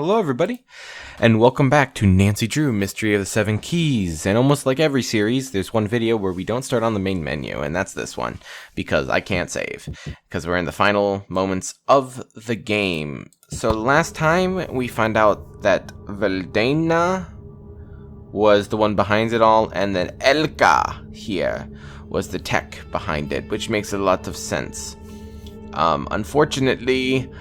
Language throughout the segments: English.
Hello everybody, and welcome back to Nancy Drew, Mystery of the Seven Keys. And almost like every series, there's one video where we don't start on the main menu, and that's this one, because I can't save, because we're in the final moments of the game. So last time, we found out that Veldena was the one behind it all, and then Elka here was the tech behind it, which makes a lot of sense. Unfortunately,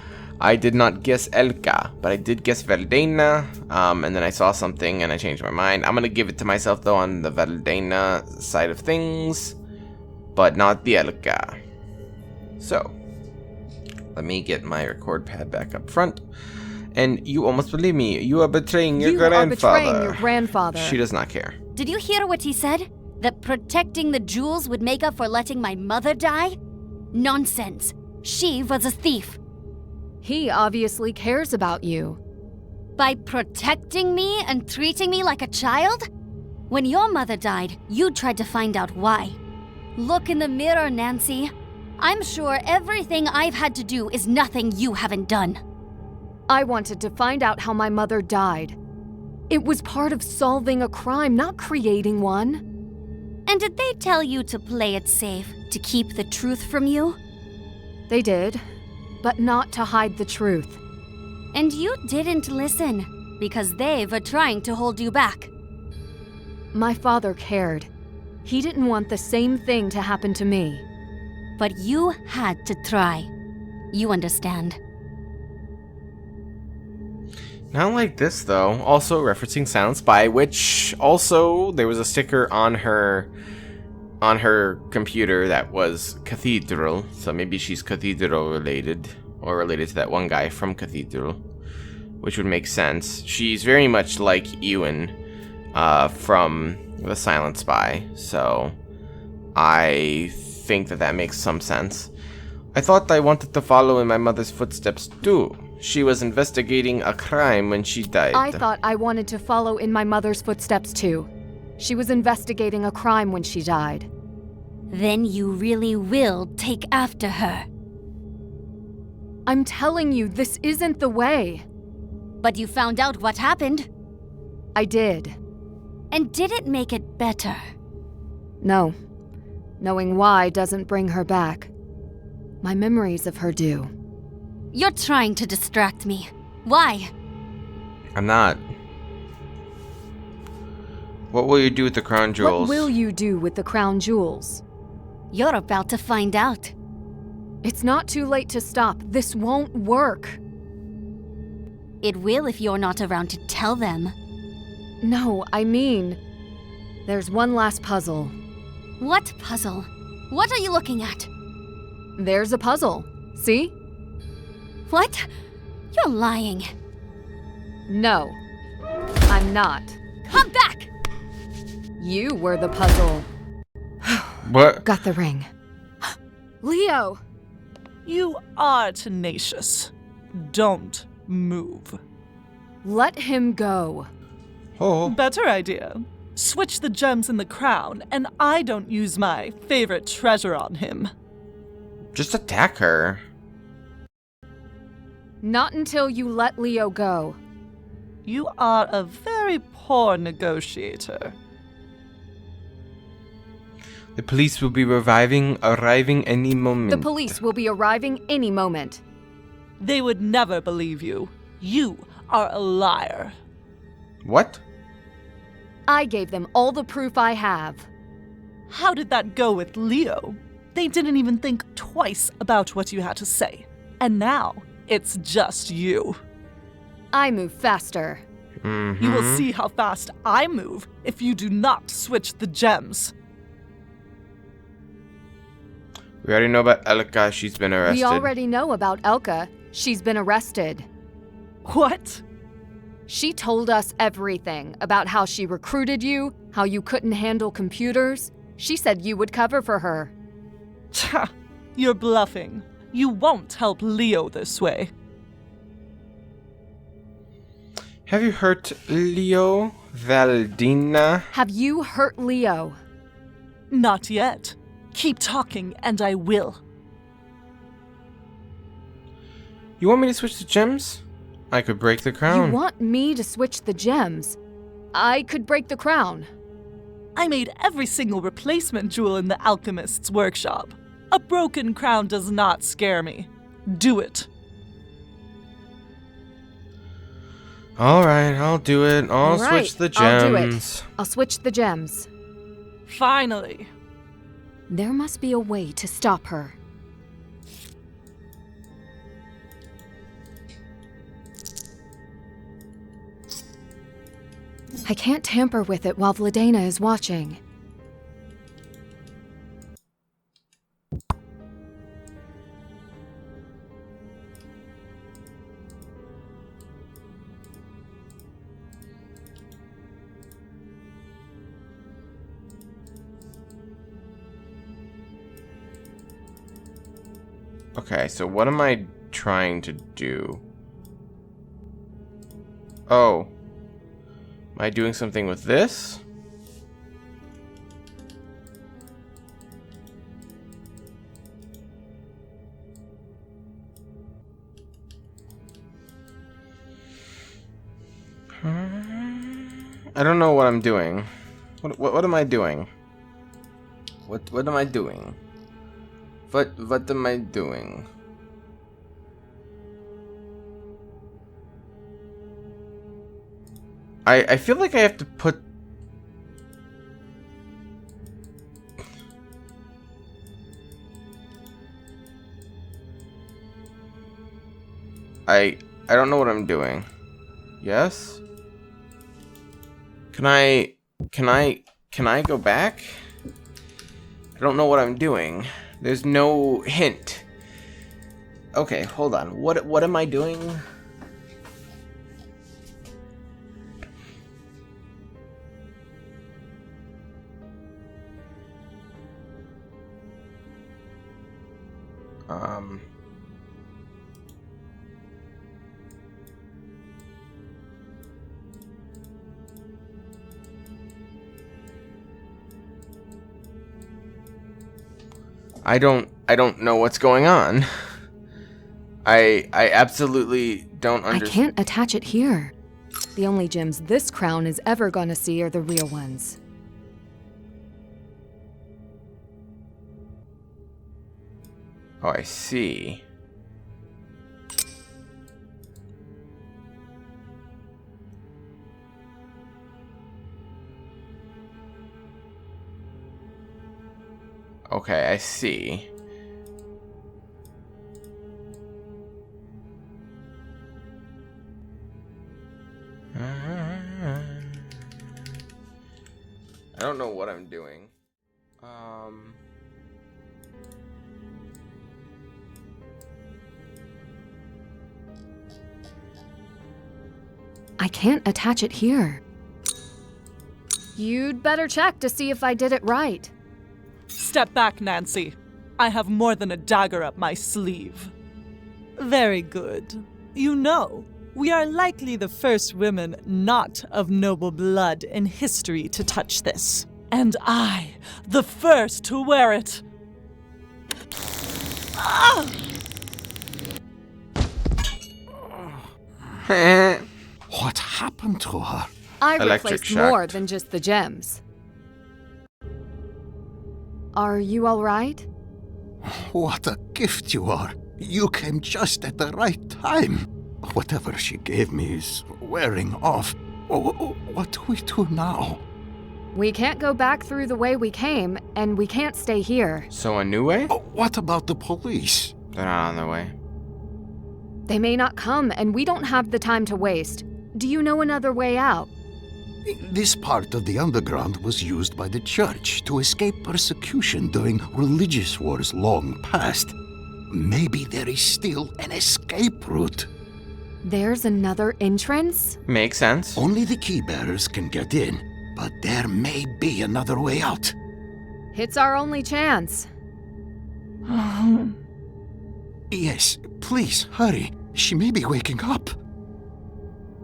I did not guess Elka, but I did guess Veldena, and then I saw something and I changed my mind. I'm going to give it to myself, though, on the Veldena side of things, but not the Elka. So, let me get my record pad back up front. And you almost believe me, you are betraying your grandfather. You are betraying your grandfather. She does not care. Did you hear what he said? That protecting the jewels would make up for letting my mother die? Nonsense. She was a thief. He obviously cares about you. By protecting me and treating me like a child? When your mother died, you tried to find out why. Look in the mirror, Nancy. I'm sure everything I've had to do is nothing you haven't done. I wanted to find out how my mother died. It was part of solving a crime, not creating one. And did they tell you to play it safe, to keep the truth from you? They did, but not to hide the truth. And you didn't listen, because they were trying to hold you back. My father cared. He didn't want the same thing to happen to me. But you had to try. You understand. Not like this, though. Also referencing Silent Spy, which also there was a sticker on her computer that was Cathedral, so maybe she's Cathedral related, or related to that one guy from Cathedral, which would make sense. She's very much like Ewan from The Silent Spy, so I think that makes some sense. I thought I wanted to follow in my mother's footsteps too. She was investigating a crime when she died. I thought I wanted to follow in my mother's footsteps too. She was investigating a crime when she died. Then you really will take after her. I'm telling you, this isn't the way. But you found out what happened. I did. And did it make it better? No. Knowing why doesn't bring her back. My memories of her do. You're trying to distract me. Why? I'm not. What will you do with the crown jewels? What will you do with the crown jewels? You're about to find out. It's not too late to stop. This won't work. It will if you're not around to tell them. No, I mean, there's one last puzzle. What puzzle? What are you looking at? There's a puzzle. See? What? You're lying. No, I'm not. Come back! You were the puzzle. What? Got the ring. Leo! You are tenacious. Don't move. Let him go. Oh. Better idea. Switch the gems in the crown, and I don't use my favorite treasure on him. Just attack her. Not until you let Leo go. You are a very poor negotiator. The police will be arriving any moment. The police will be arriving any moment. They would never believe you. You are a liar. What? I gave them all the proof I have. How did that go with Leo? They didn't even think twice about what you had to say. And now, it's just you. I move faster. Mm-hmm. You will see how fast I move if you do not switch the gems. We already know about Elka. She's been arrested. We already know about Elka. She's been arrested. What? She told us everything about how she recruited you, how you couldn't handle computers. She said you would cover for her. Tcha, you're bluffing. You won't help Leo this way. Have you hurt Leo, Valdina? Have you hurt Leo? Not yet. Keep talking and I will. You want me to switch the gems? I could break the crown. You want me to switch the gems? I could break the crown. I made every single replacement jewel in the alchemist's workshop. A broken crown does not scare me. Do it. Alright, I'll do it. I'll Right, switch the gems. I'll do it. I'll switch the gems. Finally. There must be a way to stop her. I can't tamper with it while Vladena is watching. Okay, so what am I trying to do? Oh. Am I doing something with this? I don't know what I'm doing. What am I doing? What am I doing? What am I doing? I feel like I have to put... I don't know what I'm doing. Yes? Can I go back? I don't know what I'm doing. There's no hint. Okay, hold on. What am I doing? I don't know what's going on. I absolutely don't understand. I can't attach it here. The only gems this crown is ever gonna see are the real ones. Oh, I see. Okay, I see. I don't know what I'm doing. I can't attach it here. You'd better check to see if I did it right. Step back, Nancy. I have more than a dagger up my sleeve. Very good. You know, we are likely the first women not of noble blood in history to touch this. And I, the first to wear it. Ah! What happened to her? I Electric replaced more shocked. than just the gems. Are you all right? What a gift you are. You came just at the right time. Whatever she gave me is wearing off. What do we do now? We can't go back through the way we came, and we can't stay here. So a new way? What about the police? They're not on their way. They may not come, and we don't have the time to waste. Do you know another way out? This part of the underground was used by the church to escape persecution during religious wars long past. Maybe there is still an escape route. There's another entrance? Makes sense. Only the key bearers can get in, but there may be another way out. It's our only chance. Yes, please, hurry. She may be waking up.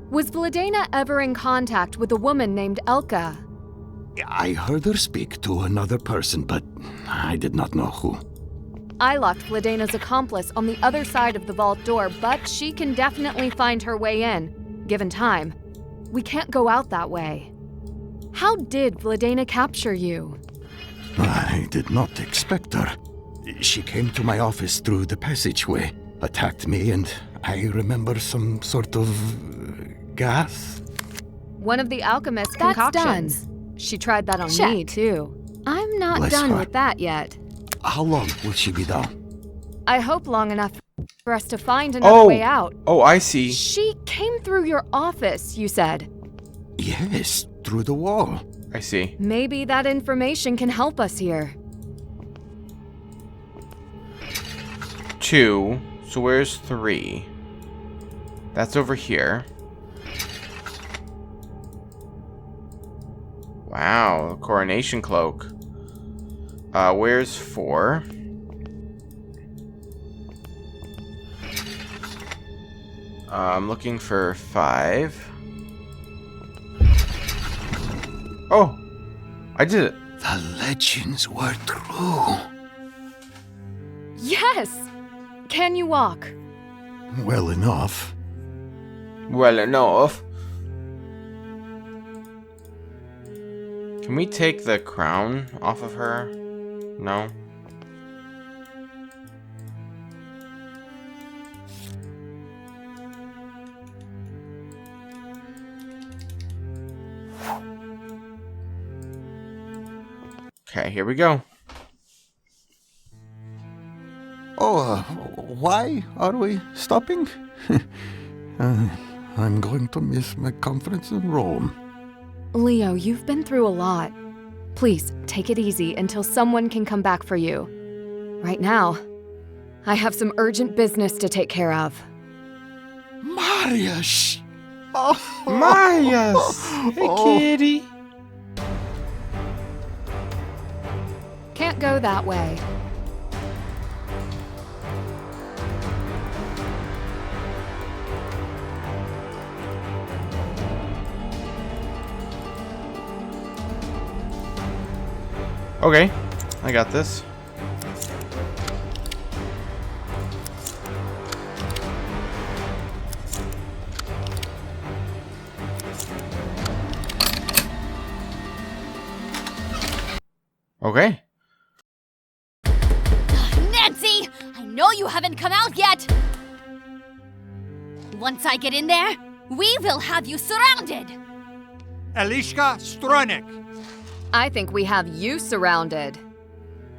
Was Vladena ever in contact with a woman named Elka? I heard her speak to another person, but I did not know who. I locked Vladena's accomplice on the other side of the vault door, but she can definitely find her way in, given time. We can't go out that way. How did Vladena capture you? I did not expect her. She came to my office through the passageway, attacked me, and I remember some sort of gas. One of the alchemist's That's concoctions. She tried that on me, too. I'm not Bless done her. with that yet. How long will she be down? I hope long enough for us to find another way out. Oh, I see. She came through your office, you said. Yes, through the wall. I see. Maybe that information can help us here. 2. So where's 3? That's over here. Wow, the coronation cloak. Where's 4? I'm looking for 5. Oh! I did it! The legends were true. Yes! Can you walk? Well enough. Well enough. Can we take the crown off of her? No? Okay, here we go. Oh, why are we stopping? I'm going to miss my conference in Rome. Leo, you've been through a lot. Please, take it easy until someone can come back for you. Right now, I have some urgent business to take care of. Marius! Oh, Marius! Hey, kitty! Can't go that way. Okay, I got this. Okay. Nancy! I know you haven't come out yet! Once I get in there, we will have you surrounded! Elishka Stronik. I think we have you surrounded.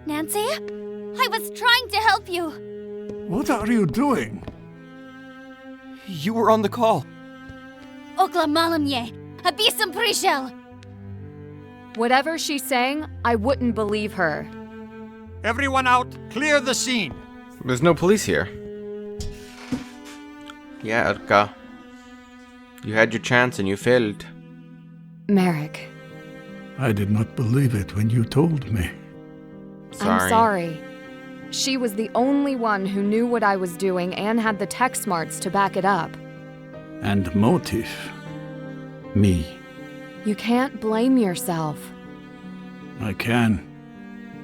Nancy? I was trying to help you. What are you doing? You were on the call. Okla malamye, abisam prishel. Whatever she's saying, I wouldn't believe her. Everyone out, clear the scene. There's no police here. Yeah, Erka. You had your chance and you failed. Merrick, I did not believe it when you told me. Sorry. I'm sorry. She was the only one who knew what I was doing and had the tech smarts to back it up. And motive. Me. You can't blame yourself. I can.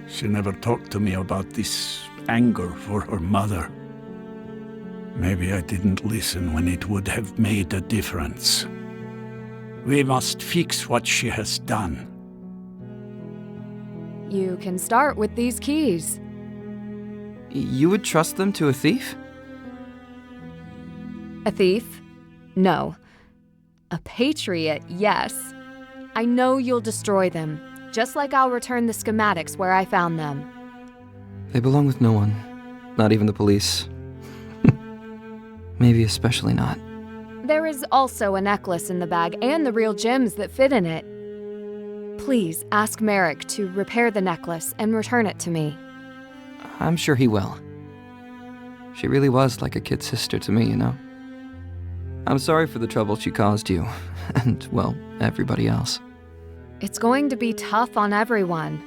She never talked to me about this anger for her mother. Maybe I didn't listen when it would have made a difference. We must fix what she has done. You can start with these keys. You would trust them to a thief? A thief? No. A patriot, yes. I know you'll destroy them, just like I'll return the schematics where I found them. They belong with no one. Not even the police. Maybe especially not. There is also a necklace in the bag and the real gems that fit in it. Please ask Merrick to repair the necklace and return it to me. I'm sure he will. She really was like a kid sister to me, you know? I'm sorry for the trouble she caused you, and, well, everybody else. It's going to be tough on everyone.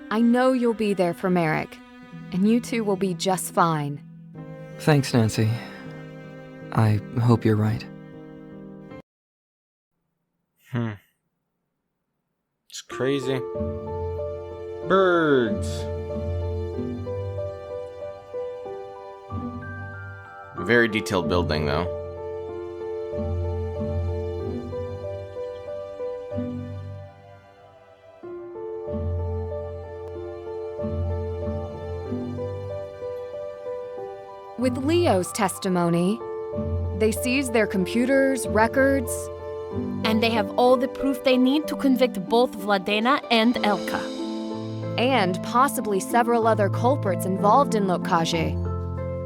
I know you'll be there for Merrick, and you two will be just fine. Thanks, Nancy. I hope you're right. It's crazy. Birds. very detailed building, though. With Leo's testimony, they seized their computers, records, And they have all the proof they need to convict both Vladena and Elka. and possibly several other culprits involved in Lokage.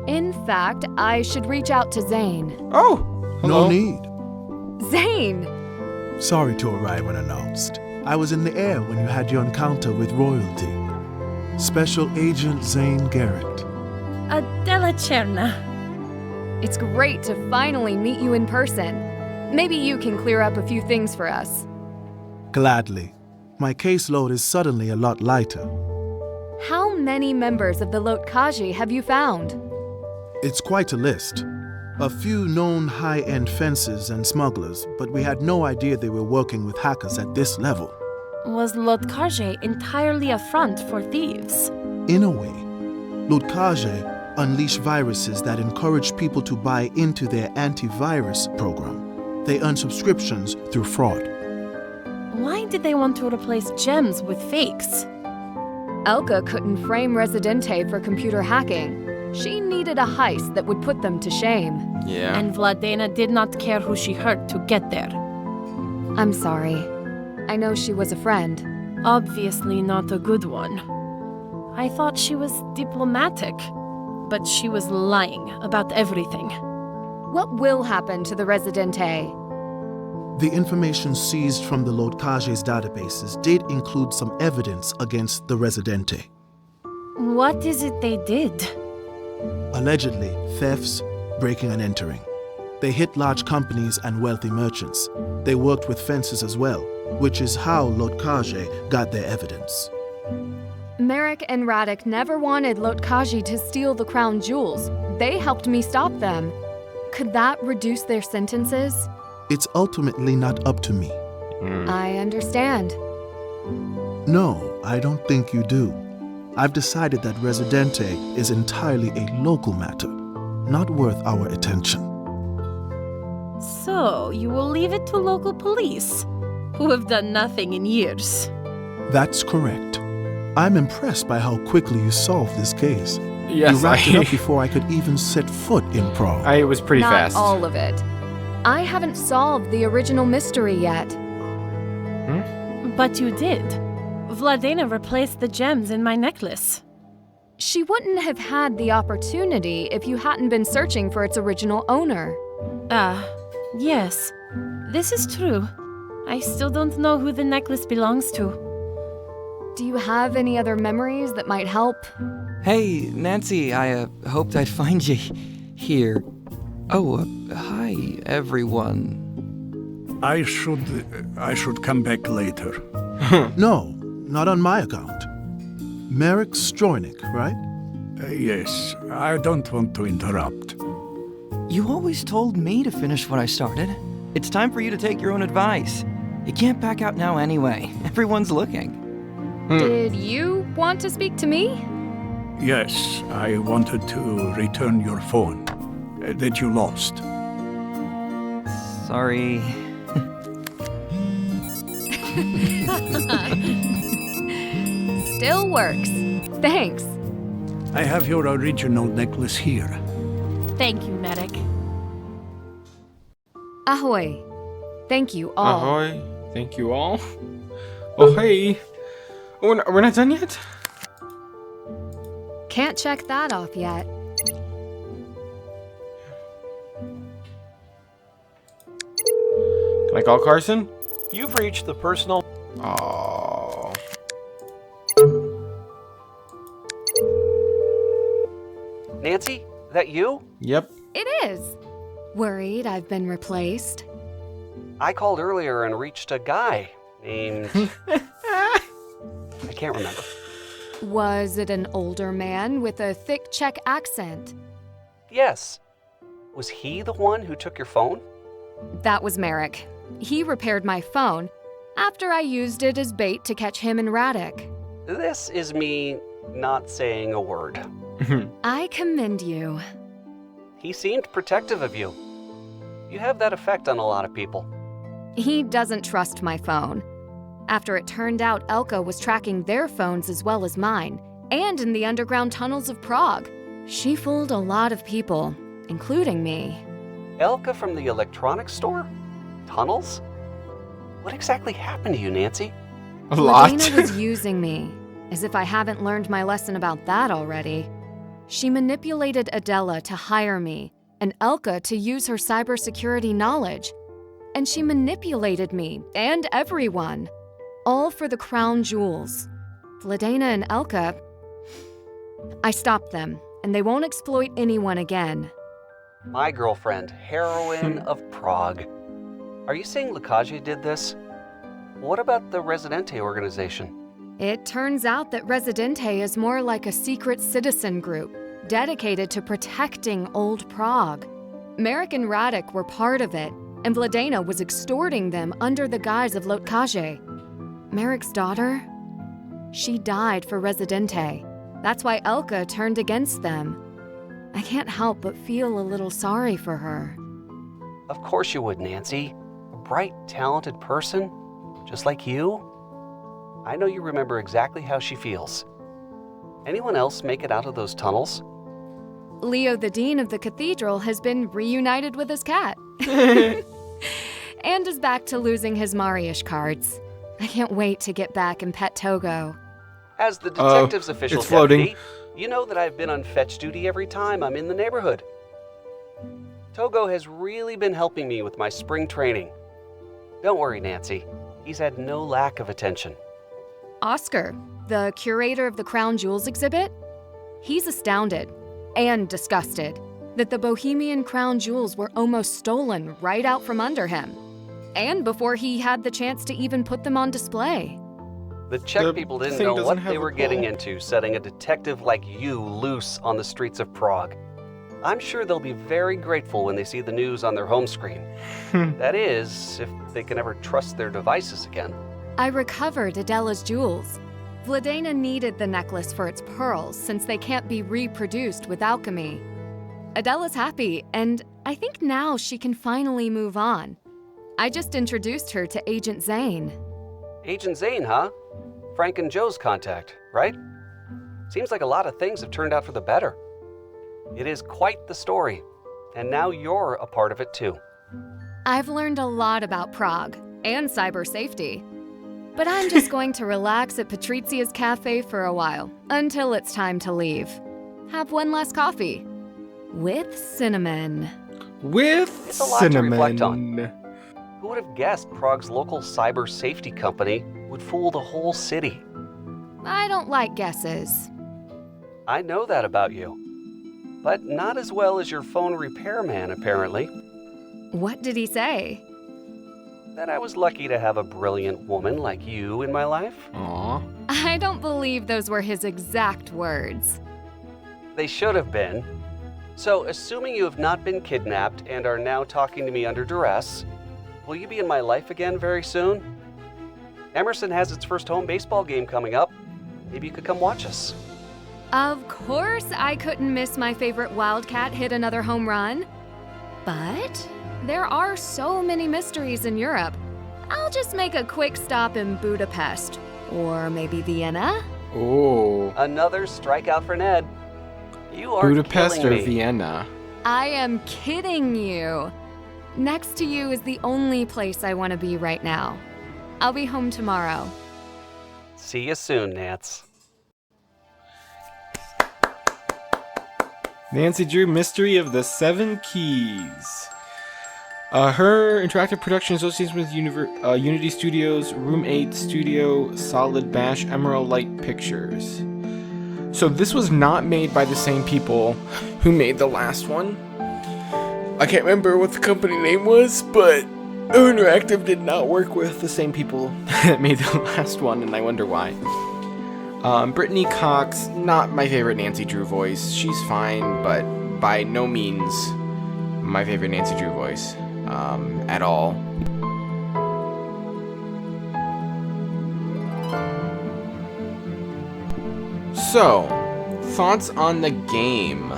In fact, I should reach out to Zane. Oh! No need. Zane! Sorry to arrive unannounced. I was in the air when you had your encounter with royalty. Special Agent Zane Garrett. Adela Cherna. It's great to finally meet you in person. Maybe you can clear up a few things for us. Gladly. My caseload is suddenly a lot lighter. How many members of the Lokage have you found? It's quite a list. A few known high-end fencers and smugglers, but we had no idea they were working with hackers at this level. Was Lotkarje entirely a front for thieves? In a way, Ludkage unleash viruses that encourage people to buy into their antivirus program. They earn subscriptions through fraud. Why did they want to replace gems with fakes? Elka couldn't frame Residente for computer hacking. She needed a heist that would put them to shame. Yeah. And Vladena did not care who she hurt to get there. I'm sorry. I know she was a friend. Obviously not a good one. I thought she was diplomatic, but she was lying about everything. What will happen to the Residente? The information seized from the Lodkage's databases did include some evidence against the Residente. What is it they did? Allegedly, thefts, breaking and entering. They hit large companies and wealthy merchants. They worked with fencers as well, which is how Lodkage got their evidence. Merrick and Radek never wanted Lokage to steal the crown jewels. They helped me stop them. Could that reduce their sentences? It's ultimately not up to me. I understand. No, I don't think you do. I've decided that Residente is entirely a local matter, not worth our attention. So, you will leave it to local police, who have done nothing in years. That's correct. I'm impressed by how quickly you solved this case. Yes, you wrapped it up before I could even set foot in Prague. It was pretty Not fast. all of it. I haven't solved the original mystery yet. But you did. Vladena replaced the gems in my necklace. She wouldn't have had the opportunity if you hadn't been searching for its original owner. Yes. This is true. I still don't know who the necklace belongs to. Do you have any other memories that might help? Hey, Nancy, I hoped I'd find you here. Oh, hi, everyone. I should come back later. No, not on my account. Merrick Stroynick, right? Yes, I don't want to interrupt. You always told me to finish what I started. It's time for you to take your own advice. You can't back out now anyway. Everyone's looking. Did you want to speak to me? Yes, I wanted to return your phone that you lost. Sorry. Still works. Thanks. I have your original necklace here. Thank you, Merrick. Ahoy. Thank you all. Ahoy. Thank you all. Oh, hey. We're not done yet? Can't check that off yet. Can I call Carson? You've reached the personal... Oh. Nancy, that you? Yep. It is. Worried I've been replaced? I called earlier and reached a guy named... I can't remember. Was it an older man with a thick Czech accent? Yes. Was he the one who took your phone? That was Merrick. He repaired my phone after I used it as bait to catch him and Radek. This is me not saying a word. I commend you. He seemed protective of you. You have that effect on a lot of people. He doesn't trust my phone. After it turned out Elka was tracking their phones as well as mine, and in the underground tunnels of Prague. She fooled a lot of people, including me. Elka from the electronics store? Tunnels? What exactly happened to you, Nancy? A lot. Lorena was using me, as if I haven't learned my lesson about that already. She manipulated Adela to hire me, and Elka to use her cybersecurity knowledge. And she manipulated me, and everyone. All for the crown jewels. Vladena and Elka... I stopped them, and they won't exploit anyone again. My girlfriend, heroine of Prague. Are you saying Lekage did this? What about the Residente organization? It turns out that Residente is more like a secret citizen group, dedicated to protecting old Prague. Merrick and Radek were part of it, and Vladena was extorting them under the guise of Lekage. Merrick's daughter? She died for Residente. That's why Elka turned against them. I can't help but feel a little sorry for her. Of course you would, Nancy. A bright, talented person, just like you. I know you remember exactly how she feels. Anyone else make it out of those tunnels? Leo, the dean of the cathedral, has been reunited with his cat. And is back to losing his Mariusz cards. I can't wait to get back and pet Togo. As the detective's official it's floating. deputy, you know that I've been on fetch duty every time I'm in the neighborhood. Togo has really been helping me with my spring training. Don't worry, Nancy. He's had no lack of attention. Oscar, the curator of the Crown Jewels exhibit, he's astounded and disgusted that the Bohemian crown jewels were almost stolen right out from under him, and before he had the chance to even put them on display. The Czech The people didn't thing know doesn't what they have a were getting pull. into setting a detective like you loose on the streets of Prague. I'm sure they'll be very grateful when they see the news on their home screen. That is, if they can ever trust their devices again. I recovered Adela's jewels. Vladena needed the necklace for its pearls since they can't be reproduced with alchemy. Adela's happy, and I think now she can finally move on. I just introduced her to Agent Zane. Agent Zane, huh? Frank and Joe's contact, right? Seems like a lot of things have turned out for the better. It is quite the story, and now you're a part of it too. I've learned a lot about Prague and cyber safety. But I'm just going to relax at Patrizia's cafe for a while, until it's time to leave. Have one last coffee. With cinnamon. With It's a lot to reflect cinnamon. Who would have guessed Prague's local cyber safety company would fool the whole city? I don't like guesses. I know that about you. But not as well as your phone repairman, apparently. What did he say? That I was lucky to have a brilliant woman like you in my life. Aw. I don't believe those were his exact words. They should have been. So, assuming you have not been kidnapped and are now talking to me under duress, will you be in my life again very soon? Emerson has its first home baseball game coming up. Maybe you could come watch us. Of course I couldn't miss my favorite Wildcat hit another home run. But there are so many mysteries in Europe. I'll just make a quick stop in Budapest. Or maybe Vienna? Oh. Another strikeout for Ned. You are Budapest killing or me. Vienna? I am kidding you. Next to you is the only place I want to be right now. I'll be home tomorrow. See you soon, Nance. Nancy Drew, Mystery of the Seven Keys. Her interactive production associates with Unity Studios, Room 8 Studio, Solid Bash, Emerald Light Pictures. So this was not made by the same people who made the last one. I can't remember what the company name was, but Interactive did not work with the same people that made the last one, and I wonder why. Brittany Cox, not my favorite Nancy Drew voice. She's fine, but by no means my favorite Nancy Drew voice at all. So, thoughts on the game.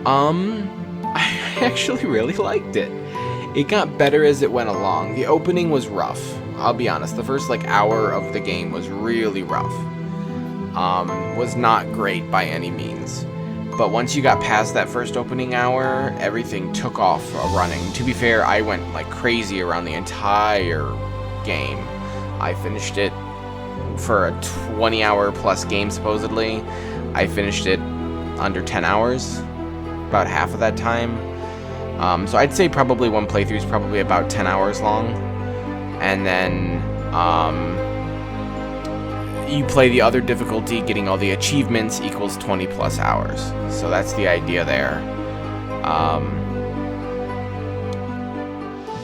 I actually really liked it. It got better as it went along. The opening was rough. I'll be honest. The first hour of the game was really rough. Was not great by any means. But once you got past that first opening hour, everything took off running. To be fair, I went like crazy around the entire game. I finished it for a 20-hour plus game, supposedly. I finished it under 10 hours, about half of that time. So I'd say probably one playthrough is probably about 10 hours long. And then you play the other difficulty, getting all the achievements equals 20 plus hours. So that's the idea there.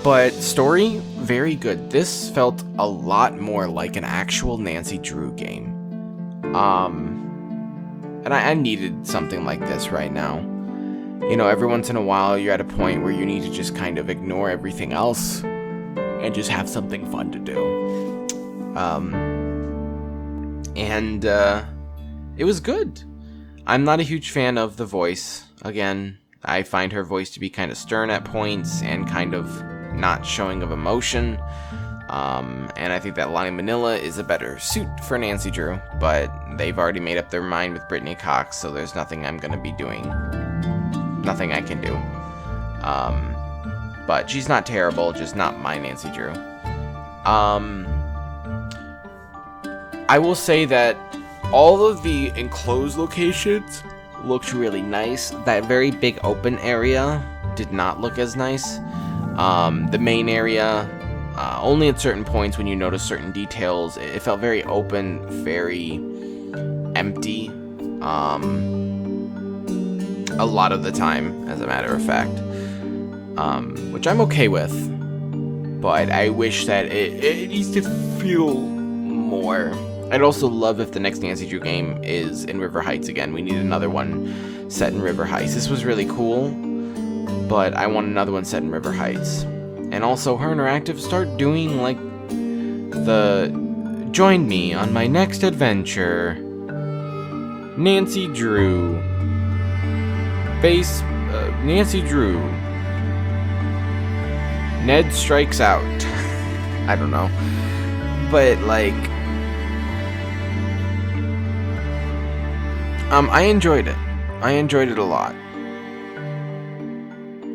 But story, very good. This felt a lot more like an actual Nancy Drew game. And I needed something like this right now. You know, every once in a while you're at a point where you need to just kind of ignore everything else and just have something fun to do. And it was good. I'm not a huge fan of the voice. Again, I find her voice to be kind of stern at points and kind of not showing of emotion. And I think that Lonnie Manila is a better suit for Nancy Drew, but they've already made up their mind with Brittany Cox, so there's nothing I'm going to be doing. Nothing I can do. But she's not terrible, just not my Nancy Drew. I will say that all of the enclosed locations looked really nice. That very big open area did not look as nice. The main area, only at certain points when you notice certain details, it felt very open, very empty. A lot of the time, as a matter of fact. Which I'm okay with. But I wish that it needs to feel more. I'd also love if the next Nancy Drew game is in River Heights again. We need another one set in River Heights. This was really cool, but I want another one set in River Heights. And also, Her Interactive, start doing like the join me on my next adventure. Nancy Drew. Nancy Drew. Ned strikes out. I don't know. But like, I enjoyed it. I enjoyed it a lot.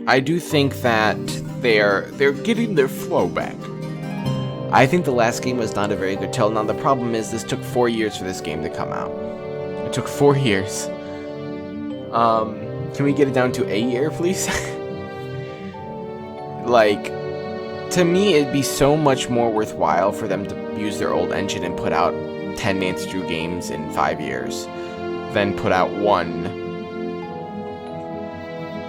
I do think that they're getting their flow back. I think the last game was not a very good tell. Now the problem is this took 4 years for this game to come out. It took 4 years. Can we get it down to a year, please? Like, to me, it'd be so much more worthwhile for them to use their old engine and put out 10 Nancy Drew games in 5 years than put out one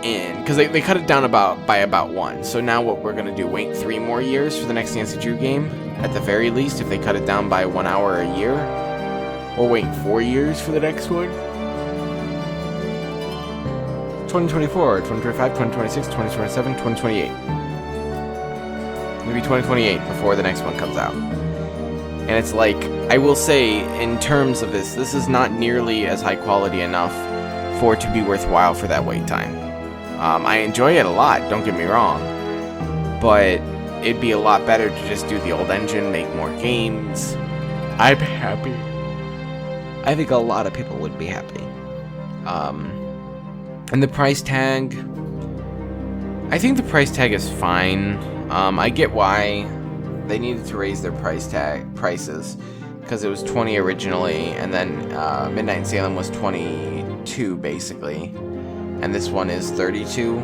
in, because they cut it down by about one. So now what we're gonna do, wait 3 more years for the next Nancy Drew game at the very least, if they cut it down by 1 hour a year, or wait 4 years for the next one. 2024, 2025, 2026, 2027, 2028. Maybe 2028 before the next one comes out. And it's like, I will say, in terms of this is not nearly as high quality enough for it to be worthwhile for that wait time. I enjoy it a lot, don't get me wrong. But it'd be a lot better to just do the old engine, make more games. I'd be happy. I think a lot of people would be happy. And the price tag, I think the price tag is fine. I get why they needed to raise their prices, because it was 20 originally, and then Midnight in Salem was 22 basically, and this one is 32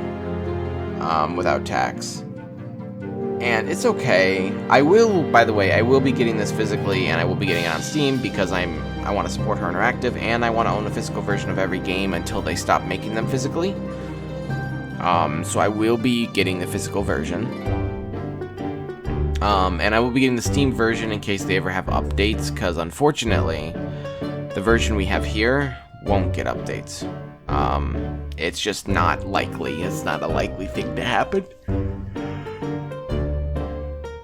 without tax. And it's okay. By the way, I will be getting this physically, and I will be getting it on Steam because I want to support Her Interactive, and I want to own a physical version of every game until they stop making them physically. So I will be getting the physical version. And I will be getting the Steam version in case they ever have updates, because unfortunately, the version we have here won't get updates. It's just not likely. It's not a likely thing to happen.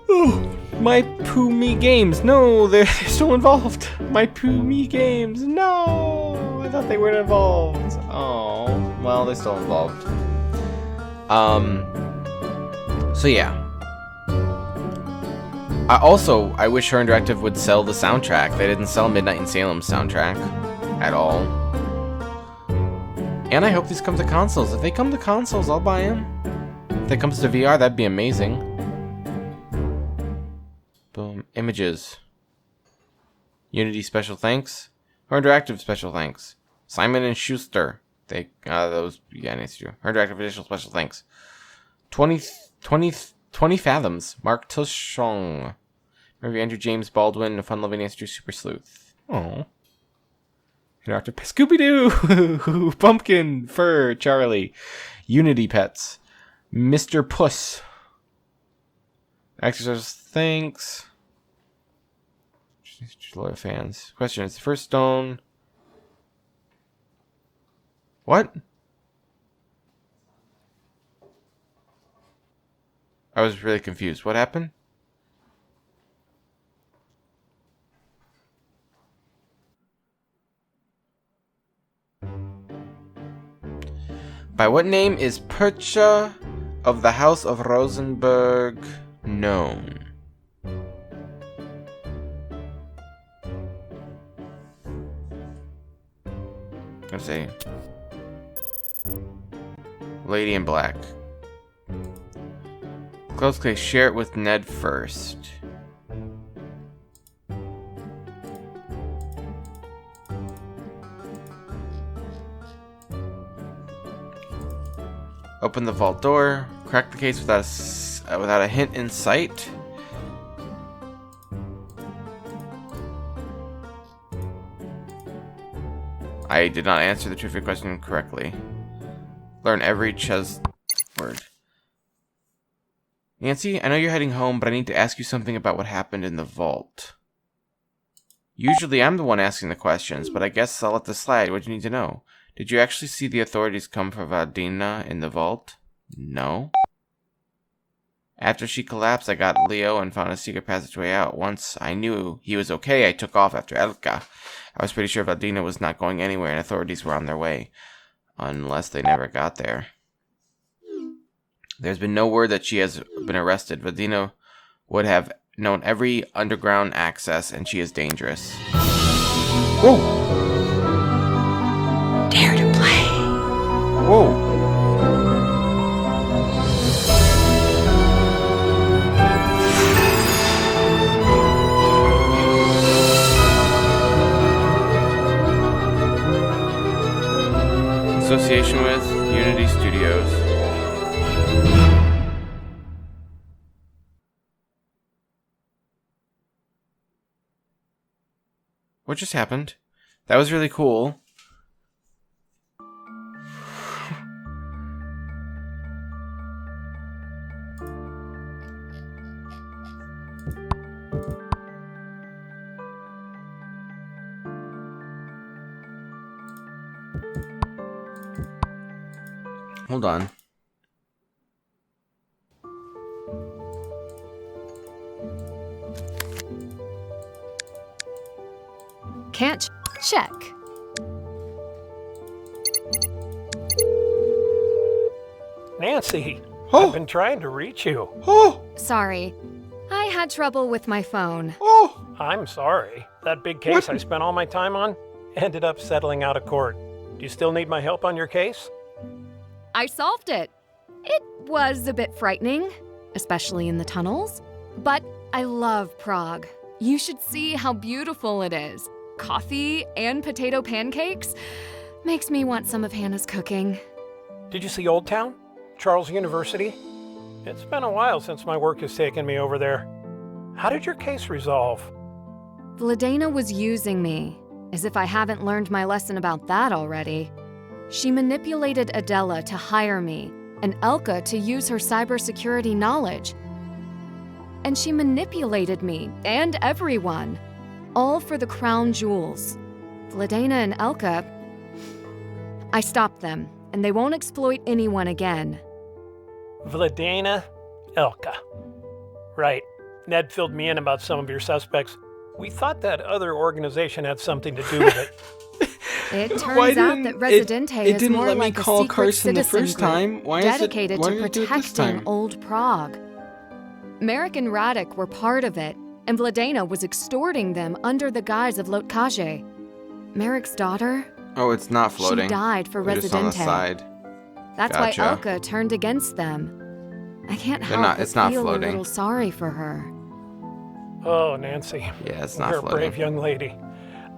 Oh, my Poo Me Games. No, they're still involved. My Poo Me Games. No, I thought they weren't involved. Oh. well, they're still involved. So yeah. I wish Her Interactive would sell the soundtrack. They didn't sell Midnight in Salem's soundtrack at all. And I hope these come to consoles. If they come to consoles, I'll buy them. If they comes to VR, that'd be amazing. Boom. Images. Unity special thanks. Her Interactive special thanks. Simon and Schuster. Those, yeah, needs to do. Her Interactive additional special thanks. 20 Fathoms. Mark Tushong. Maybe Andrew James Baldwin. A fun-loving answer to Super Sleuth. Oh. Interactive Scooby-Doo. Pumpkin. Fur. Charlie. Unity Pets. Mr. Puss. Exercise thanks. Loyal fans. Question: is the first stone? What? I was really confused. What happened? By what name is Percha of the House of Rosenberg known? Let's see. Lady in Black. Close case, share it with Ned first. Open the vault door. Crack the case without a hint in sight. I did not answer the trivia question correctly. Learn every chess word. Nancy, I know you're heading home, but I need to ask you something about what happened in the vault. Usually I'm the one asking the questions, but I guess I'll let this slide. What do you need to know? Did you actually see the authorities come for Valdina in the vault? No. After she collapsed, I got Leo and found a secret passageway out. Once I knew he was okay, I took off after Elka. I was pretty sure Valdina was not going anywhere and authorities were on their way. Unless they never got there. There's been no word that she has been arrested. Valdina would have known every underground access, and she is dangerous. Whoa! Dare to play. Whoa! Association with Unity Studios. What just happened? That was really cool. Hold on. Can't check. Nancy, Oh. I've been trying to reach you. Oh! Sorry. I had trouble with my phone. Oh! I'm sorry. That big case What? I spent all my time on ended up settling out of court. Do you still need my help on your case? I solved it. It was a bit frightening, especially in the tunnels. But I love Prague. You should see how beautiful it is. Coffee and potato pancakes makes me want some of Hannah's cooking. Did you see Old Town? Charles University? It's been a while since my work has taken me over there. How did your case resolve? Vladena was using me, as if I haven't learned my lesson about that already. She manipulated Adela to hire me, and Elka to use her cybersecurity knowledge. And she manipulated me, and everyone, all for the crown jewels. Vladena and Elka, I stopped them, and they won't exploit anyone again. Vladena, Elka. Right. Ned filled me in about some of your suspects. We thought that other organization had something to do with it. It turns out that Residente is didn't more let me like call a secret Carson the citizen first group time. Why dedicated why to did it do it this protecting time? old Prague. Merrick and Radek were part of it, and Vladena was extorting them under the guise of Lotkaje. Merrick's daughter? Oh, it's not floating. She died for They're just on the Residente. side. That's Gotcha. why Elka turned against them. I can't help but it's not feel floating. a little sorry for her. Oh, Nancy. Yeah, it's not You're a floating. brave young lady.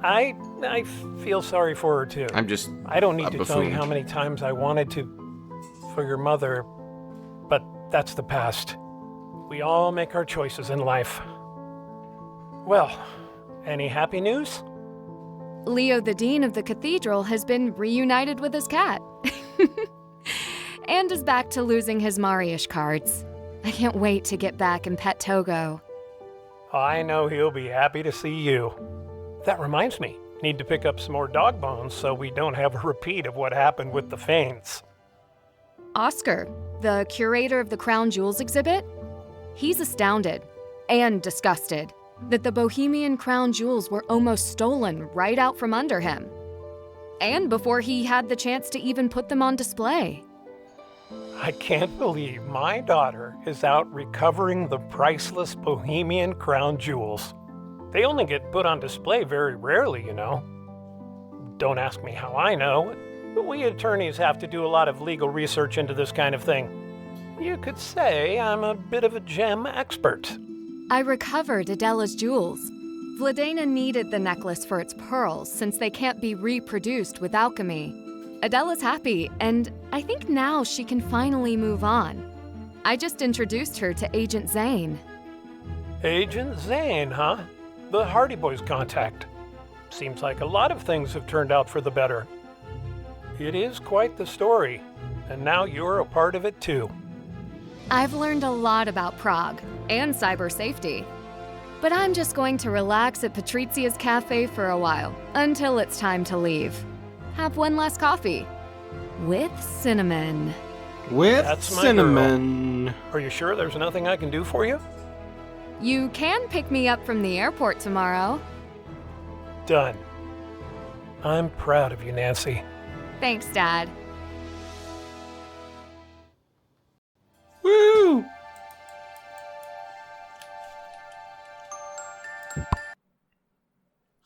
I feel sorry for her too. I'm just I don't need to tell you buffoon. how many times I wanted to for your mother, but that's the past. We all make our choices in life. Well, any happy news? Leo, the dean of the cathedral, has been reunited with his cat. And is back to losing his Mariusz cards. I can't wait to get back and pet Togo. I know he'll be happy to see you. That reminds me, need to pick up some more dog bones so we don't have a repeat of what happened with the Fanes. Oscar, the curator of the Crown Jewels exhibit, he's astounded and disgusted that the Bohemian Crown Jewels were almost stolen right out from under him. And before he had the chance to even put them on display. I can't believe my daughter is out recovering the priceless Bohemian Crown Jewels. They only get put on display very rarely, you know. Don't ask me how I know. We attorneys have to do a lot of legal research into this kind of thing. You could say I'm a bit of a gem expert. I recovered Adela's jewels. Vladena needed the necklace for its pearls since they can't be reproduced with alchemy. Adela's happy, and I think now she can finally move on. I just introduced her to Agent Zane. Agent Zane, huh? The Hardy Boys contact. Seems like a lot of things have turned out for the better. It is quite the story, and now you're a part of it too. I've learned a lot about Prague and cyber safety. But I'm just going to relax at Patrizia's cafe for a while, until it's time to leave. Have one last coffee. With cinnamon. With That's my cinnamon. girl. Are you sure there's nothing I can do for you? You can pick me up from the airport tomorrow. Done. I'm proud of you, Nancy. Thanks, Dad. Woo!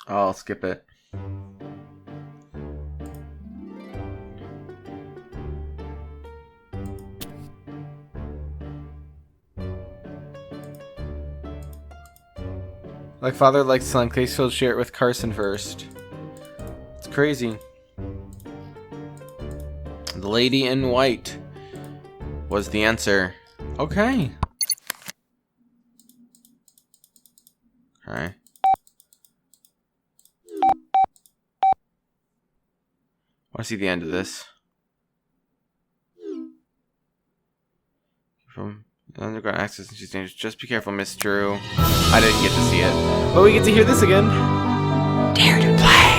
I'll skip it. Like father likes son, case he'll share it with Carson first. It's crazy. The lady in white was the answer. Okay. Alright. I want to see the end of this. From underground access and she's dangerous. Just be careful, Miss Drew. I didn't get to see it. But we get to hear this again. Dare to play.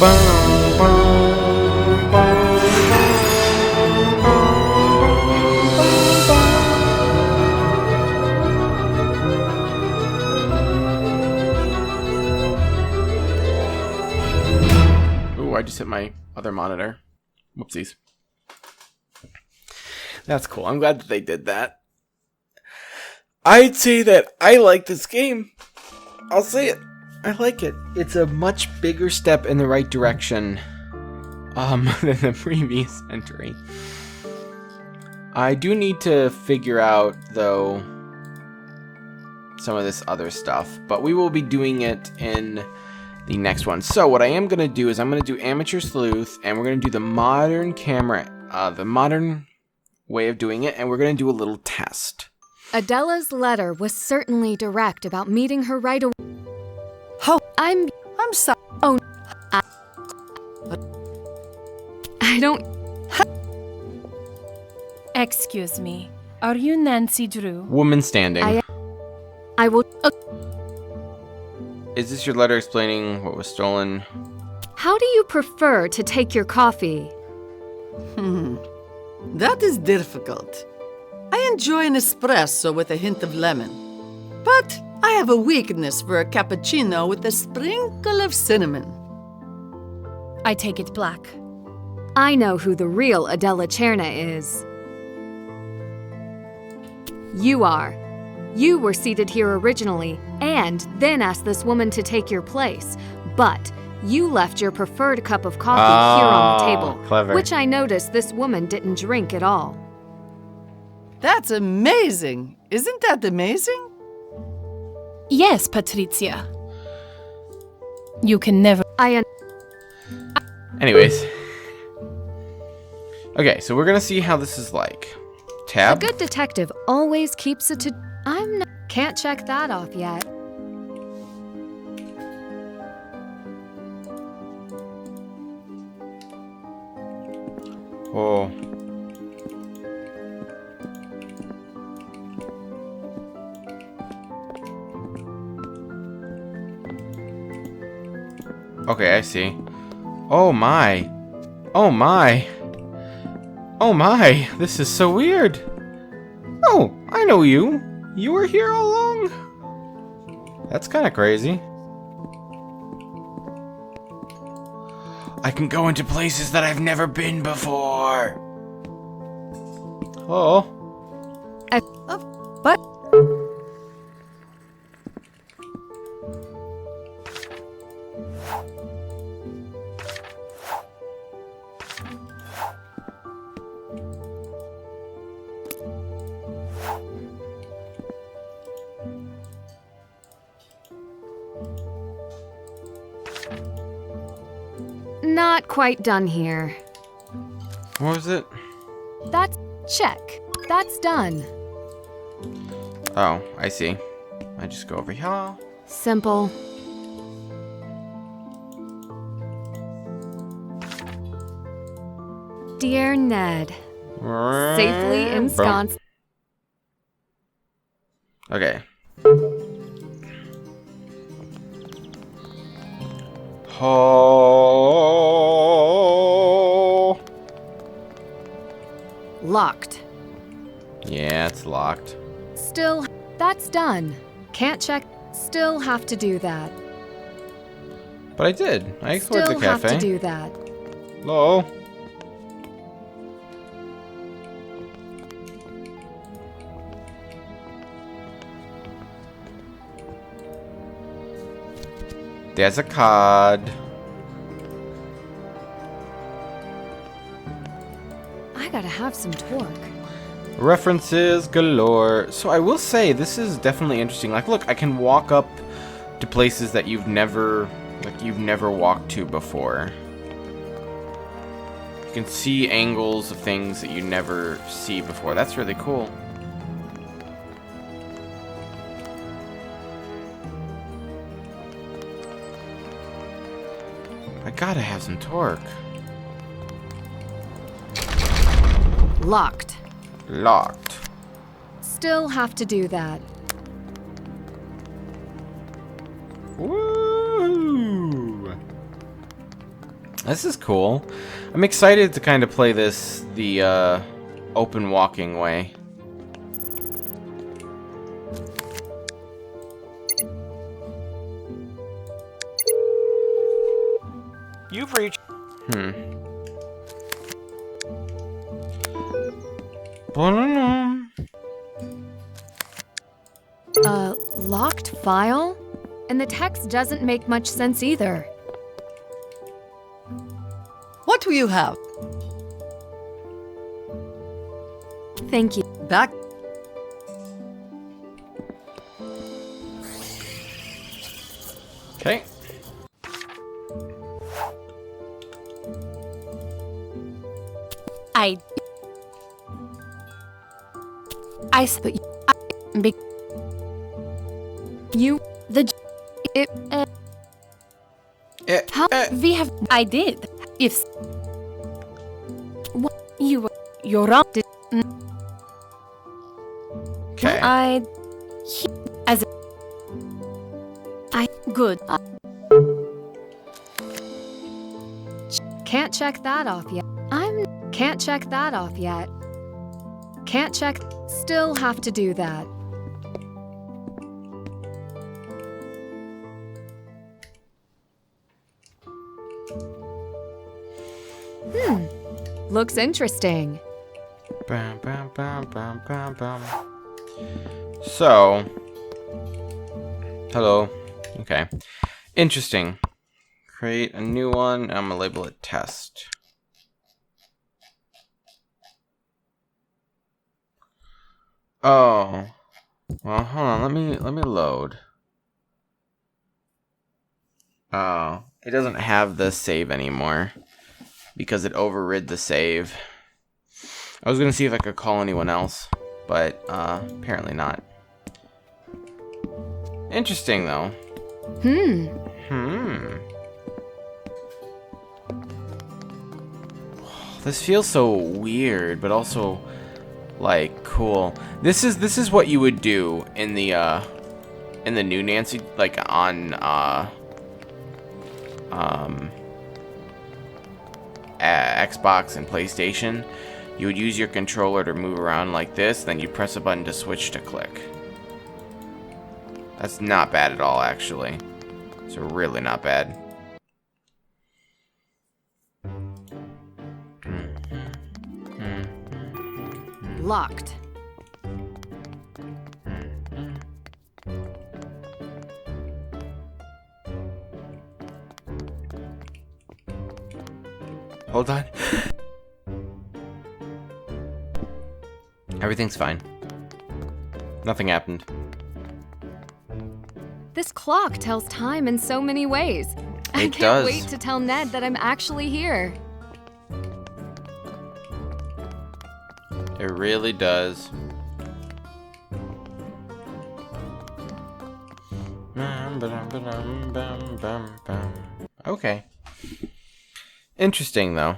Bum, bum, bum. Ooh, I just hit my other monitor. Whoopsies. That's cool. I'm glad that they did that. I'd say that I like this game. I'll say it. I like it. It's a much bigger step in the right direction than the previous entry. I do need to figure out, though, some of this other stuff, but we will be doing it in the next one. So what I am going to do is I'm going to do Amateur Sleuth, and we're going to do the modern camera, the modern way of doing it, and we're going to do a little test. Adela's letter was certainly direct about meeting her right away. Oh, I'm sorry. Oh, I don't... Excuse me. Are you Nancy Drew? Woman standing. I will... Is this your letter explaining what was stolen? How do you prefer to take your coffee? That is difficult. I enjoy an espresso with a hint of lemon. But I have a weakness for a cappuccino with a sprinkle of cinnamon. I take it black. I know who the real Adela Cherna is. You are. You were seated here originally, and then asked this woman to take your place. But you left your preferred cup of coffee here on the table, clever. which I noticed this woman didn't drink at all. That's amazing. Isn't that amazing? Yes, Patricia. You can never. Anyways. Okay, so we're gonna see how this is like. A Tab. good detective always keeps it to. Can't check that off yet. Oh. Okay, I see. Oh my. Oh my. Oh my. This is so weird. Oh, I know you. You were here all along. That's kind of crazy. I can go into places that I've never been before. Oh. But Not quite done here. What was it? That's check. That's done. Oh, I see. I just go over here. Simple. Dear Ned, safely ensconced. Okay. Oh. Locked. Yeah, it's locked. Still, that's done. Can't check. Still have to do that. But I did. I explored Still the cafe. have to do that. Hello. There's a card. I gotta have some torque. References galore. So I will say this is definitely interesting. Like, look, I can walk up to places that you've never walked to before. You can see angles of things that you never see before. That's really cool. I gotta have some torque. Locked. Locked. Still have to do that. Woo! This is cool. I'm excited to kind of play this the open walking way. You've reached. Locked file? And the text doesn't make much sense either. what do you have? Thank you. Back. Okay. I split you the it how we have I did if what you were you're wrong Okay. I as I good Can't check that off yet. Can't check that off yet. Can't check. Still have to do that. looks interesting. Bam, bam, bam, bam, bam, bam. So, hello. Okay. Interesting. Create a new one. I'm gonna label it test. Oh. Well, hold on. Let me load. Oh, it doesn't have the save anymore because it overrid the save. I was gonna see if I could call anyone else, but apparently not. Interesting though. This feels so weird, but also like cool. This is what you would do in the new Nancy, like on Xbox and PlayStation. You would use your controller to move around like this, then you press a button to switch to click. That's not bad at all, actually. It's really not bad. Locked. Hold on. Everything's fine. Nothing happened. This clock tells time in so many ways. I It can't does. wait to tell Ned that I'm actually here. It really does. Okay. Interesting, though.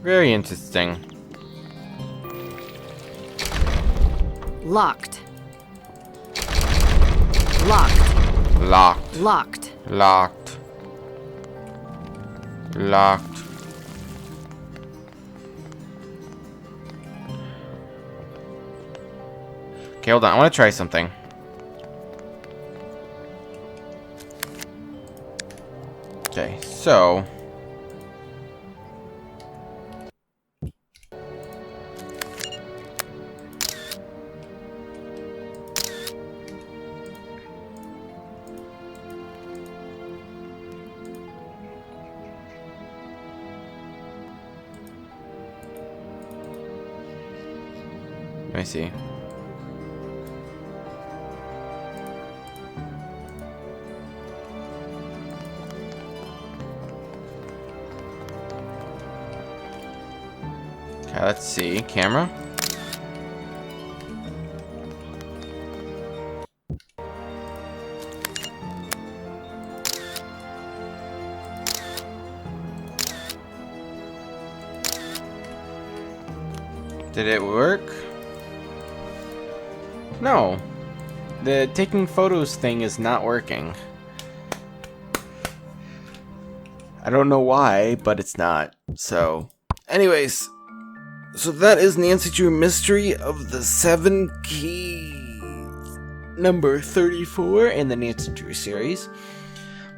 Very interesting. Locked. Locked. Locked. Locked. Locked. Locked. Okay, hold on. I want to try something. Okay, so... Let me see. Okay, let's see. Camera. Did it work? No. The taking photos thing is not working. I don't know why, but it's not. So, anyways, so that is Nancy Drew Mystery of the 7 Keys, number 34 in the Nancy Drew series.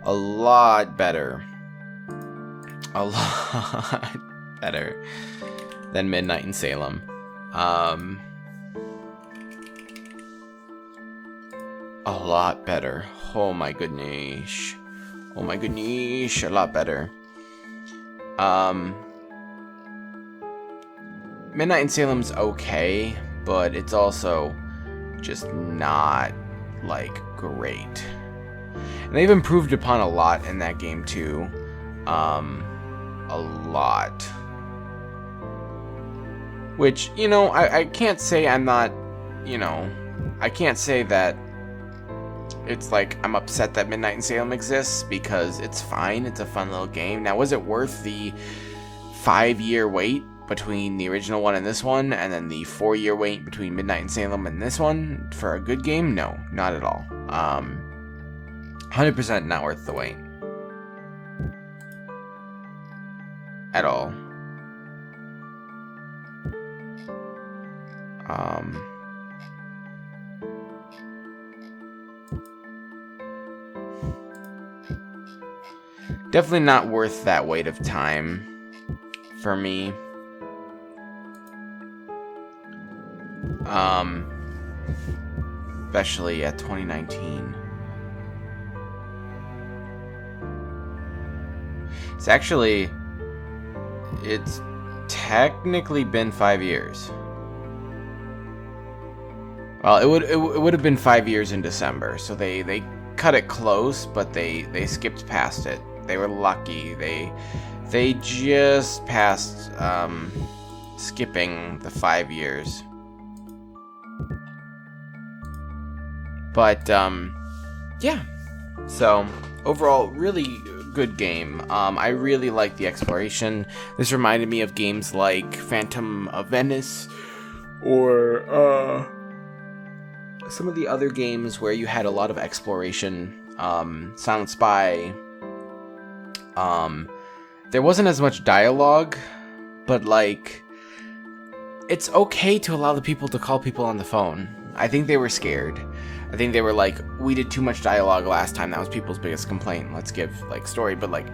A lot better. A lot better than Midnight in Salem. A lot better. Oh my goodness. Oh my goodness. A lot better. Midnight in Salem's okay, but it's also just not, like, great. And they've improved upon a lot in that game, too. A lot. Which, you know, I can't say I'm not, you know, I can't say that it's like I'm upset that Midnight in Salem exists, because it's fine. It's a fun little game. Now, was it worth the 5-year wait between the original one and this one, and then the 4-year wait between Midnight in Salem and this one for a good game? No, not at all. 100% not worth the wait. At all. Definitely not worth that wait of time. for me. Especially at 2019. It's technically been 5 years. Well, it would have been 5 years in December, so they cut it close, but they skipped past it. They were lucky. They just passed skipping the 5 years. But yeah. So overall, really good game. I really like the exploration. This reminded me of games like Phantom of Venice, or some of the other games where you had a lot of exploration. Silent Spy. There wasn't as much dialogue, but like, it's okay to allow the people to call people on the phone. I think they were scared. I think they were like, we did too much dialogue last time. That was people's biggest complaint. Let's give like story. But like,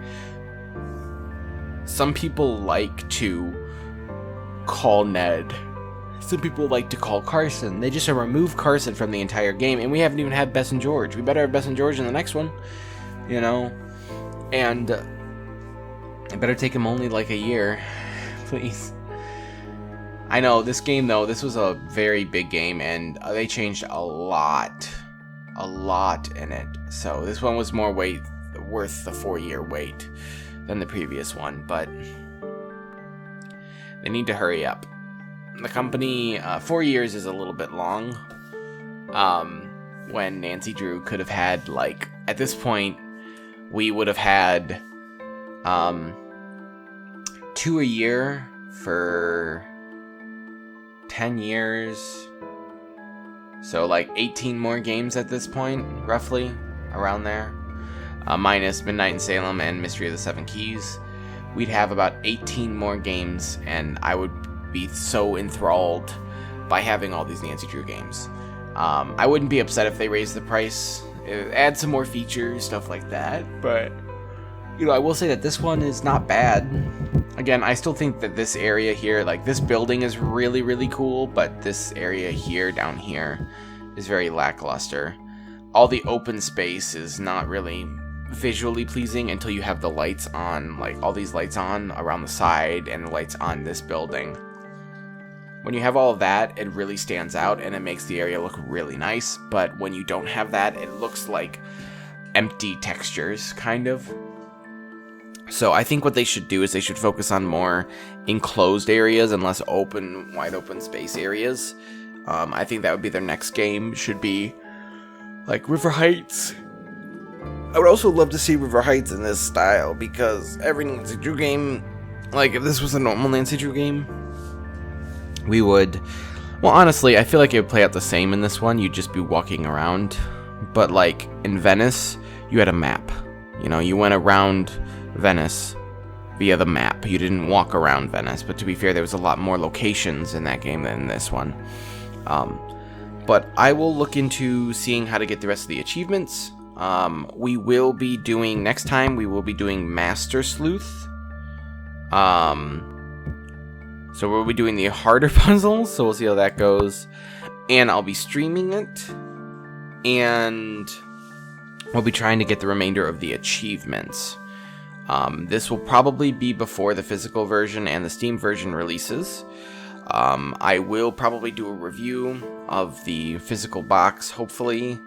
some people like to call Ned. Some people like to call Carson. They just remove Carson from the entire game, and we haven't even had Bess and George. We better have Bess and George in the next one, you know. And it better take him only like a year, please. I know, this game though, this was a very big game, and they changed a lot in it. So this one was more worth the 4-year wait than the previous one, but they need to hurry up. The company, 4 years is a little bit long, when Nancy Drew could have had, like, at this point, we would have had 2 a year for 10 years, so like 18 more games at this point, roughly, around there, minus Midnight in Salem and Mystery of the Seven Keys. We'd have about 18 more games, and I would be so enthralled by having all these Nancy Drew games. I wouldn't be upset if they raised the price, add some more features, stuff like that, but you know, I will say that this one is not bad. Again, I still think that this area here, like this building is really, really cool, but this area here, down here, is very lackluster. All the open space is not really visually pleasing until you have the lights on, like all these lights on around the side and the lights on this building. When you have all of that, it really stands out and it makes the area look really nice, but when you don't have that, it looks like empty textures, kind of. So I think what they should do is they should focus on more enclosed areas and less open, wide open space areas. I think that would be their next game, should be like River Heights. I would also love to see River Heights in this style, because every Nancy Drew game, like if this was a normal Nancy Drew game, we would, well honestly, I feel like it would play out the same in this one. You'd just be walking around, but like in Venice, you had a map. You know, you went around Venice via the map. You didn't walk around Venice, but to be fair, there was a lot more locations in that game than in this one. But I will look into seeing how to get the rest of the achievements. We will be doing, next time, we will be doing Master Sleuth. So we'll be doing the harder puzzles, so we'll see how that goes. And I'll be streaming it. And we'll be trying to get the remainder of the achievements. This will probably be before the physical version and the Steam version releases. I will probably do a review of the physical box, hopefully,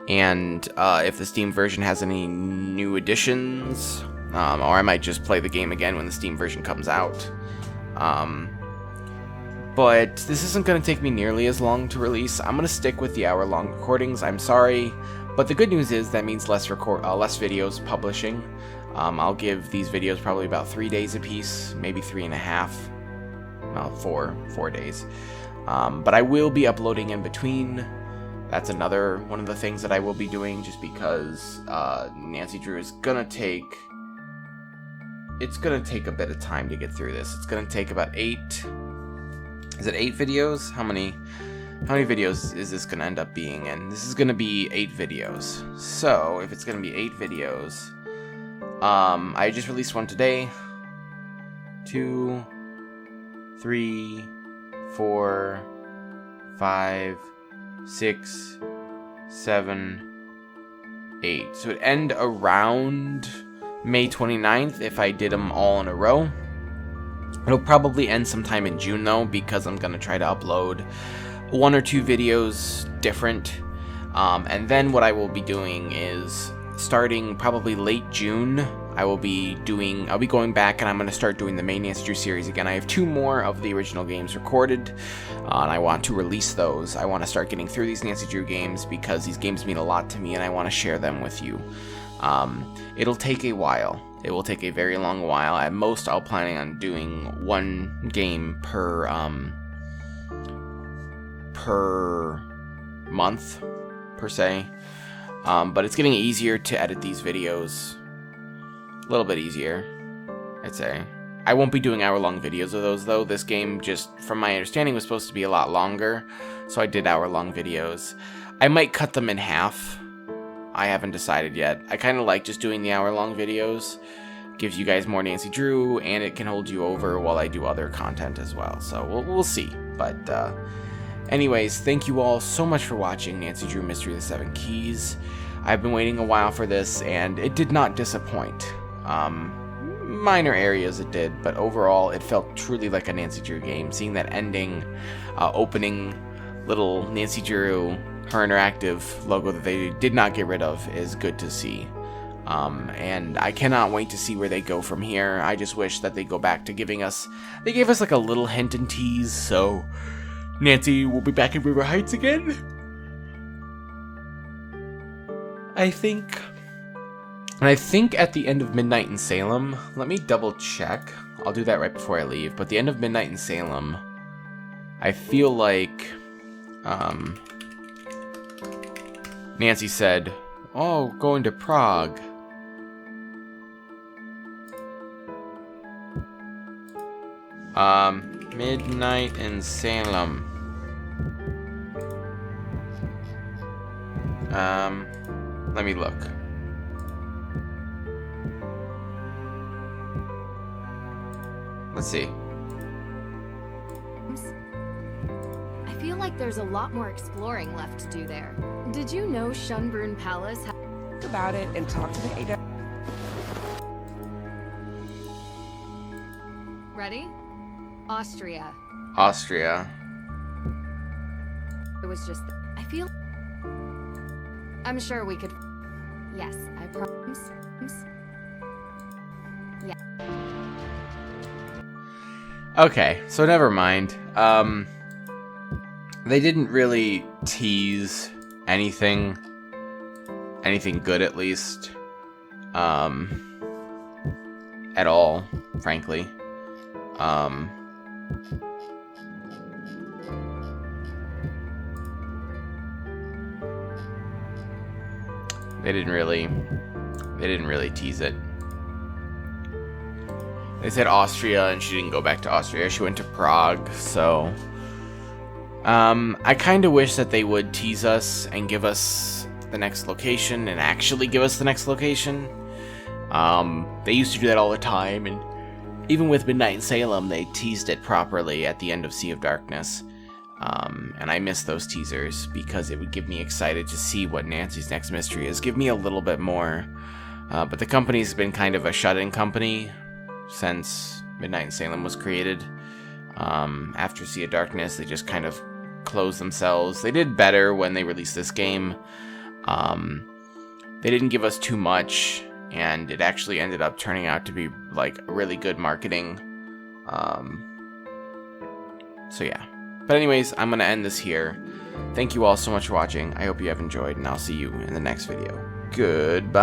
and if the Steam version has any new additions, or I might just play the game again when the Steam version comes out. But this isn't going to take me nearly as long to release. I'm going to stick with the hour-long recordings, I'm sorry, but the good news is that means less videos publishing. I'll give these videos probably about 3 days a piece, maybe 3.5. Well, 4 days. But I will be uploading in between. That's another one of the things that I will be doing, just because Nancy Drew is gonna take. It's gonna take a bit of time to get through this. It's gonna take about 8. Is it 8 videos? How many videos is this gonna end up being in? This is gonna be 8 videos. So if it's gonna be 8 videos. I just released one today. 2, 3, 4, 5, 6, 7, 8. So it'd end around May 29th if I did them all in a row. It'll probably end sometime in June though, because I'm going to try to upload 1 or 2 videos different. And then what I will be doing is, starting probably late June, I'll be going back and I'm going to start doing the main Nancy Drew series again. I have 2 more of the original games recorded, and I want to release those. I want to start getting through these Nancy Drew games because these games mean a lot to me and I want to share them with you. It'll take a while. It will take a very long while. At most, I'll planning on doing 1 game per month, per se. But it's getting easier to edit these videos. A little bit easier, I'd say. I won't be doing hour-long videos of those, though. This game, just from my understanding, was supposed to be a lot longer, so I did hour-long videos. I might cut them in half. I haven't decided yet. I kind of like just doing the hour-long videos. Gives you guys more Nancy Drew, and it can hold you over while I do other content as well. So we'll see. But anyways, thank you all so much for watching Nancy Drew Mystery of the 7 Keys. I've been waiting a while for this, and it did not disappoint. Minor areas it did, but overall it felt truly like a Nancy Drew game. Seeing that ending, opening little Nancy Drew, her interactive logo that they did not get rid of is good to see. And I cannot wait to see where they go from here. I just wish that they go back to giving us, they gave us like a little hint and tease, so Nancy will be back in River Heights again. I think at the end of Midnight in Salem, let me double check. I'll do that right before I leave. But the end of Midnight in Salem, I feel like Nancy said, "Oh, going to Prague." Midnight in Salem. Let me look. Let's see. I feel like there's a lot more exploring left to do there. Did you know Schönbrunn Palace about it and talk to the AW. Ready? Austria. Austria. It was just, I feel, I'm sure we could, yes, I promise. Yeah. Okay, so never mind. They didn't really tease anything good at least, at all, frankly. They didn't really tease it. They said Austria, and she didn't go back to Austria. She went to Prague, so I kind of wish that they would tease us and give us the next location, and actually give us the next location. They used to do that all the time, and even with Midnight in Salem, they teased it properly at the end of Sea of Darkness. And I miss those teasers because it would give me excited to see what Nancy's next mystery is. Give me a little bit more. But the company's been kind of a shut-in company since Midnight in Salem was created. After Sea of Darkness, they just kind of closed themselves. They did better when they released this game. They didn't give us too much, and it actually ended up turning out to be like really good marketing. So yeah. But anyways, I'm going to end this here. Thank you all so much for watching. I hope you have enjoyed, and I'll see you in the next video. Goodbye.